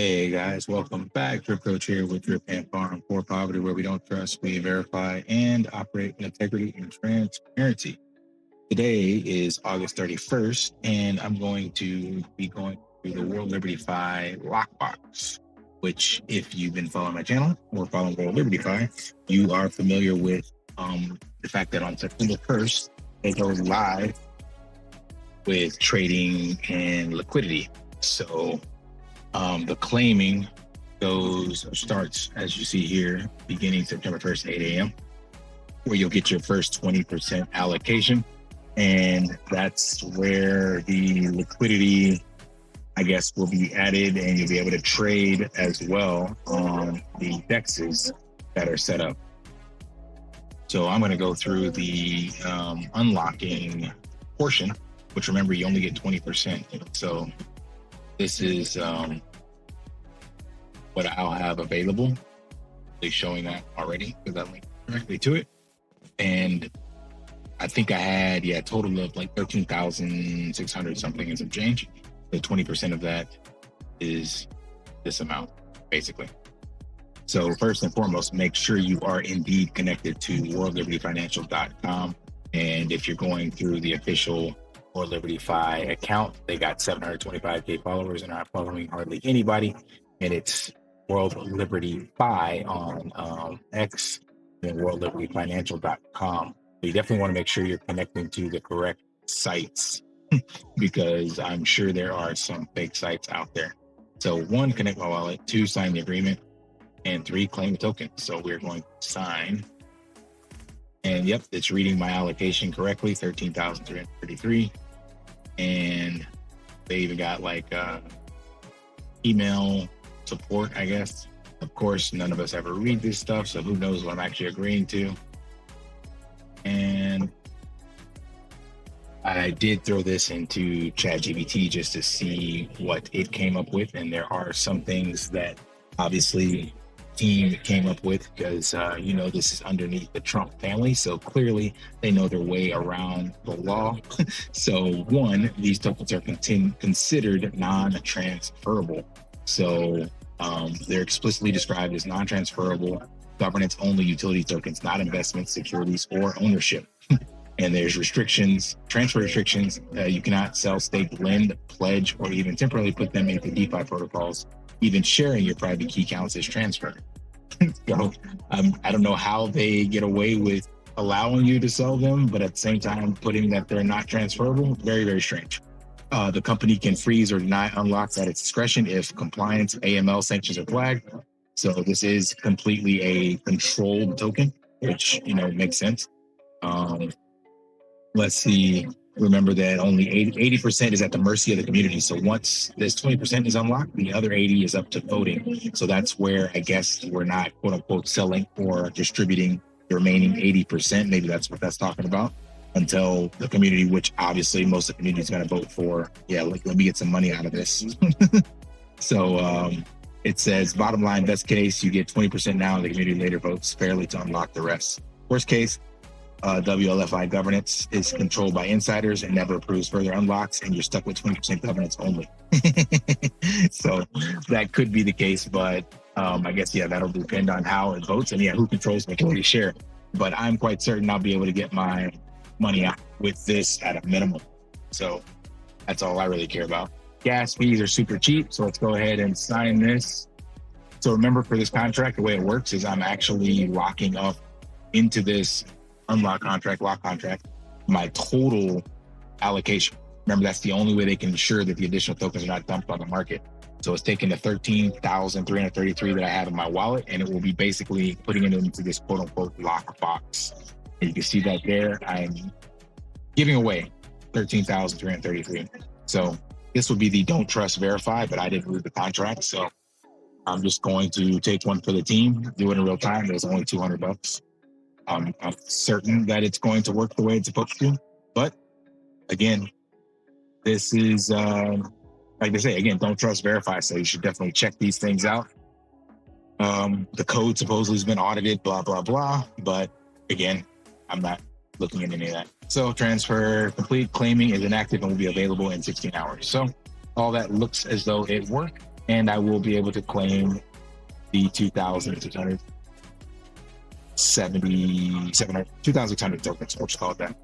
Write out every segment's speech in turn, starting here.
Hey guys, welcome back. Drip Coach here with Drip and Farm for Poverty, where we don't trust, we verify, and operate with integrity and transparency. Today is August 31st, and I'm going to be going through the WLFI Lockbox, which, if you've been following my channel or following WLFI, you are familiar with the fact that on September 1st, they go live with trading and liquidity. So the claiming starts, as you see here, beginning September 1st, 8 a.m., where you'll get your first 20% allocation. And that's where the liquidity, I guess, will be added, and you'll be able to trade as well on the DEXs that are set up. So I'm going to go through the unlocking portion, which, remember, you only get 20%. So this is what I'll have available. They're showing that already because I linked directly to it. And I think I had, a total of like 13,600 something and some change. So 20% of that is this amount, basically. So first and foremost, make sure you are indeed connected to worldlibertyfinancial.com. And if you're going through the official WLFI account, they got 725K followers and are following hardly anybody. And it's World Liberty Fi on X and worldlibertyfinancial.com. So you definitely want to make sure you're connecting to the correct sites because I'm sure there are some fake sites out there. So 1, connect my wallet. 2, sign the agreement. And 3, claim the token. So we're going to sign. And yep, it's reading my allocation correctly, 13,333. And they even got like email support, I guess. Of course, none of us ever read this stuff, so who knows what I'm actually agreeing to. And I did throw this into ChatGPT just to see what it came up with. And there are some things that obviously team came up with because this is underneath the Trump family, so clearly they know their way around the law. So 1, these tokens are considered non-transferable. So they're explicitly described as non-transferable, governance only utility tokens, not investments, securities, or ownership. And there's restrictions, transfer restrictions. You cannot sell, stake, lend, pledge, or even temporarily put them into DeFi protocols. Even sharing your private key counts as transfer. So I don't know how they get away with allowing you to sell them, but at the same time, putting that they're not transferable, very, very strange. The company can freeze or deny unlocks at its discretion if compliance AML sanctions are flagged. So this is completely a controlled token, which, makes sense. Let's see. Remember that only 80% is at the mercy of the community. So once this 20% is unlocked, the other 80 is up to voting. So that's where I guess we're not, quote unquote, selling or distributing the remaining 80%. Maybe that's what that's talking about, until the community, which obviously most of the community is going to vote for. Yeah, let me get some money out of this. So it says, bottom line, best case, you get 20% now, and the community later votes fairly to unlock the rest. Worst case, WLFI governance is controlled by insiders and never approves further unlocks, and you're stuck with 20% governance only. So that could be the case, but I guess, that'll depend on how it votes and who controls the majority share. But I'm quite certain I'll be able to get my money out with this at a minimum. So that's all I really care about. Gas fees are super cheap, so let's go ahead and sign this. So remember, for this contract, the way it works is I'm actually locking up into this lock contract, my total allocation. Remember, that's the only way they can ensure that the additional tokens are not dumped on the market. So it's taking the 13,333 that I have in my wallet, and it will be basically putting it into this quote unquote lockbox. And you can see that there, I'm giving away 13,333. So this would be the don't trust verify, but I didn't read the contract. So I'm just going to take one for the team, do it in real time. There's only $200. I'm certain that it's going to work the way it's supposed to. But again, this is, like they say, again, don't trust, verify. So you should definitely check these things out. The code supposedly has been audited, blah, blah, blah. But again, I'm not looking at any of that. So transfer complete, claiming is inactive and will be available in 16 hours. So all that looks as though it worked. and I will be able to claim the 2,600 tokens, let's call it that.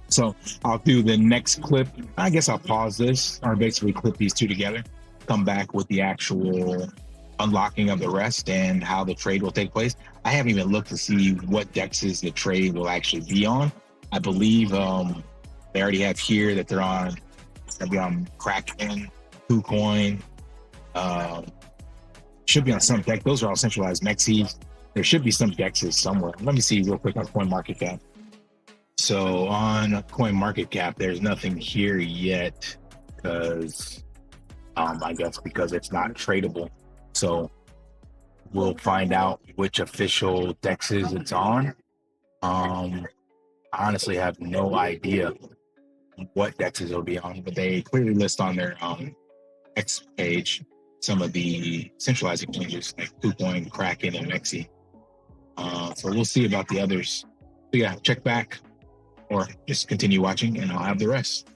So I'll do the next clip. I guess I'll pause this, or basically clip these two together, come back with the actual unlocking of the rest and how the trade will take place. I haven't even looked to see what dexes the trade will actually be on. I believe they already have here that they're on. It's gonna be on Kraken, KuCoin. Should be on some deck. Those are all centralized mexes. There should be some dexes somewhere. Let me see real quick on CoinMarketCap. So on CoinMarketCap, there's nothing here yet because I guess because it's not tradable. So we'll find out which official dexes it's on. I honestly have no idea what dexes it'll be on, but they clearly list on their X page some of the centralized exchanges like KuCoin, Kraken, and Mexi. So we'll see about the others. So yeah, check back or just continue watching and I'll have the rest.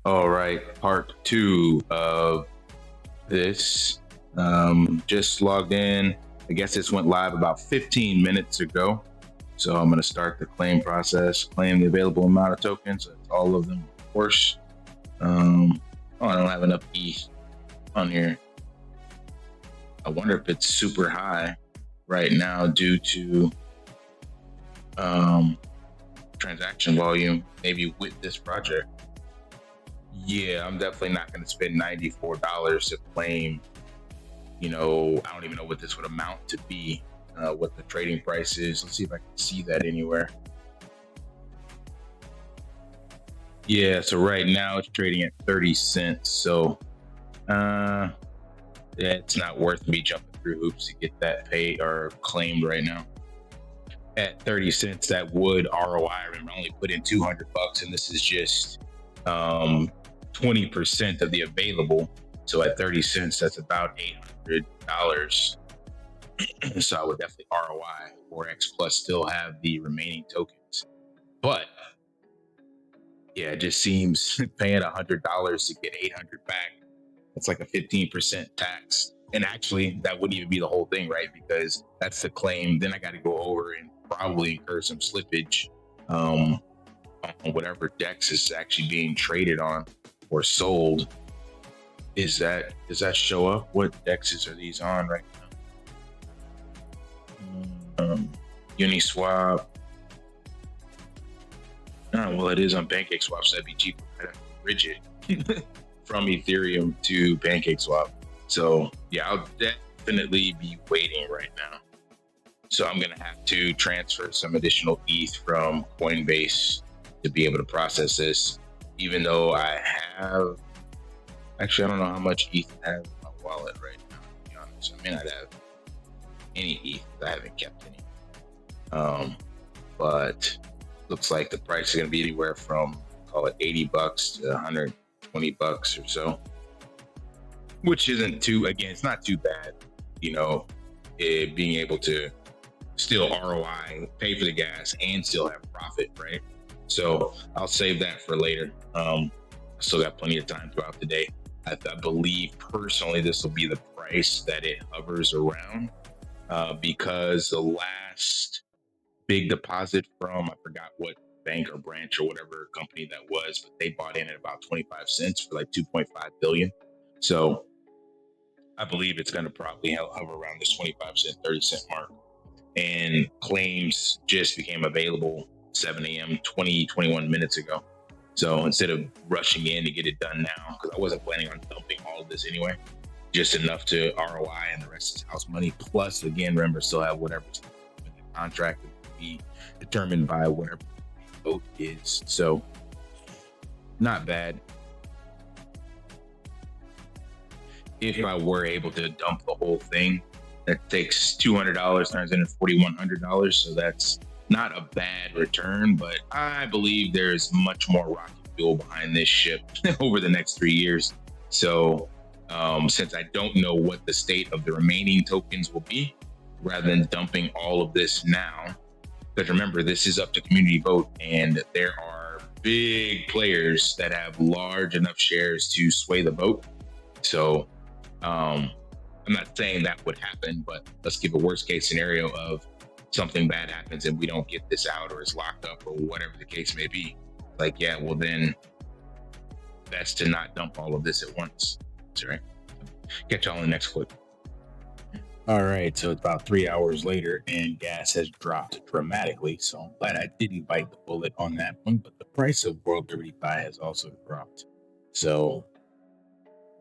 All right, part 2 of this. Just logged in. I guess this went live about 15 minutes ago. So I'm going to start the claim process, claim the available amount of tokens. That's all of them, of course. I don't have enough ETH on here. I wonder if it's super high right now due to transaction volume, maybe with this project. Yeah, I'm definitely not going to spend $94 to claim, I don't even know what this would amount to be, what the trading price is. Let's see if I can see that anywhere. Yeah, so right now it's trading at 30 cents. So yeah, it's not worth me jumping through hoops to get that paid or claimed right now. At 30 cents, that would ROI. Remember, I only put in $200, and this is just 20% of the available. So at 30 cents, that's about $800. So I would definitely ROI or X Plus still have the remaining tokens. But yeah, it just seems paying $100 to get 800 back. That's like a 15% tax. And actually, that wouldn't even be the whole thing, right? Because that's the claim. Then I got to go over and probably incur some slippage on whatever DEX is actually being traded on or sold. Does that show up? What DEXs are these on right now? Uniswap. Oh, well, it is on PancakeSwap, so that'd be cheaper. Bridge it from Ethereum to PancakeSwap. So yeah, I'll definitely be waiting right now. So I'm gonna have to transfer some additional ETH from Coinbase to be able to process this, even though I have, actually, I don't know how much ETH I have in my wallet right now, to be honest. I may not have any ETH. I haven't kept any. But looks like the price is gonna be anywhere from, call it $80 to $120 or so, which isn't too, again, it's not too bad, being able to still ROI, pay for the gas, and still have profit, right? So I'll save that for later. I still got plenty of time throughout the day. I believe personally this will be the price that it hovers around, because the last big deposit from, I forgot what bank or branch or whatever company that was, but they bought in at about 25 cents for like 2.5 billion. So I believe it's going to probably hover around this 25 cent, 30 cent mark. And claims just became available 7 a.m. 21 minutes ago. So instead of rushing in to get it done now, because I wasn't planning on dumping all of this anyway, just enough to ROI and the rest is house money. Plus, again, remember, still have whatever's in the contract that will be determined by whatever the vote is. So not bad. If I were able to dump the whole thing, that takes $200, turns into $4,100. So that's not a bad return, but I believe there's much more rocket fuel behind this ship over the next 3 years. So since I don't know what the state of the remaining tokens will be, rather than dumping all of this now, because remember, this is up to community vote, and there are big players that have large enough shares to sway the vote. So I'm not saying that would happen, but let's give a worst case scenario of something bad happens and we don't get this out, or it's locked up, or whatever the case may be. Like, yeah, well then that's to not dump all of this at once. That's right. Catch y'all in the next clip. All right, so it's about 3 hours later and gas has dropped dramatically. So I'm glad I didn't bite the bullet on that one, but the price of WLFI has also dropped. So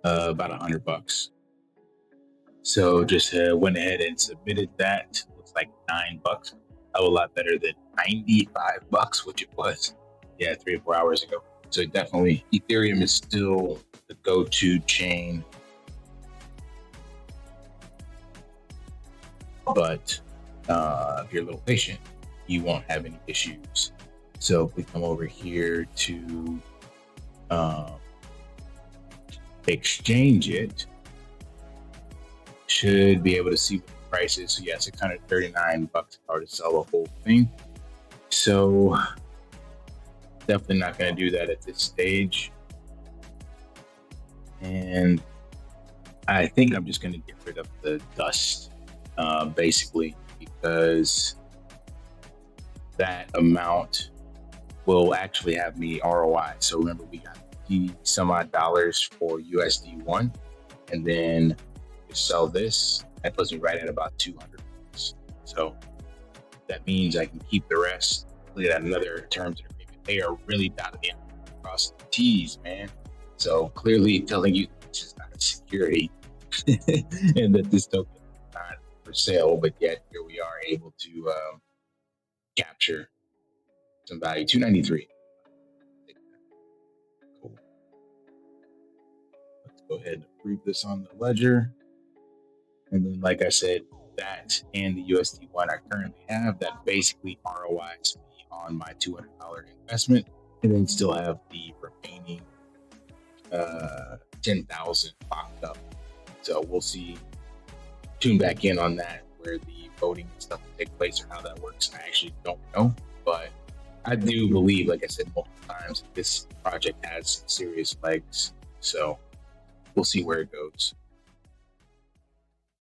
about $100. So just went ahead and submitted that. Looks like $9. A whole lot better than $95, which it was, 3 or 4 hours ago. So definitely Ethereum is still the go-to chain. But if you're a little patient, you won't have any issues. So if we come over here to exchange it, should be able to see what the price is. So yeah, $639 if I were to sell the whole thing. So definitely not going to do that at this stage. And I think I'm just going to get rid of the dust, basically, because that amount will actually have me ROI. So remember, we got some odd dollars for USD1, and then sell this, that puts me right at about $200. So that means I can keep the rest. Look at that, another terms and agreement. They are really dotting the across the T's, man. So clearly telling you this is not a security and that this token is not for sale, but yet here we are able to capture some value. 293. Cool. Let's go ahead and approve this on the ledger. And then, like I said, that and the USD1 I currently have, that basically ROIs me on my $200 investment, and then still have the remaining 10,000 locked up. So we'll see, tune back in on that, where the voting and stuff will take place or how that works. I actually don't know, but I do believe, like I said multiple times, this project has serious legs. So we'll see where it goes.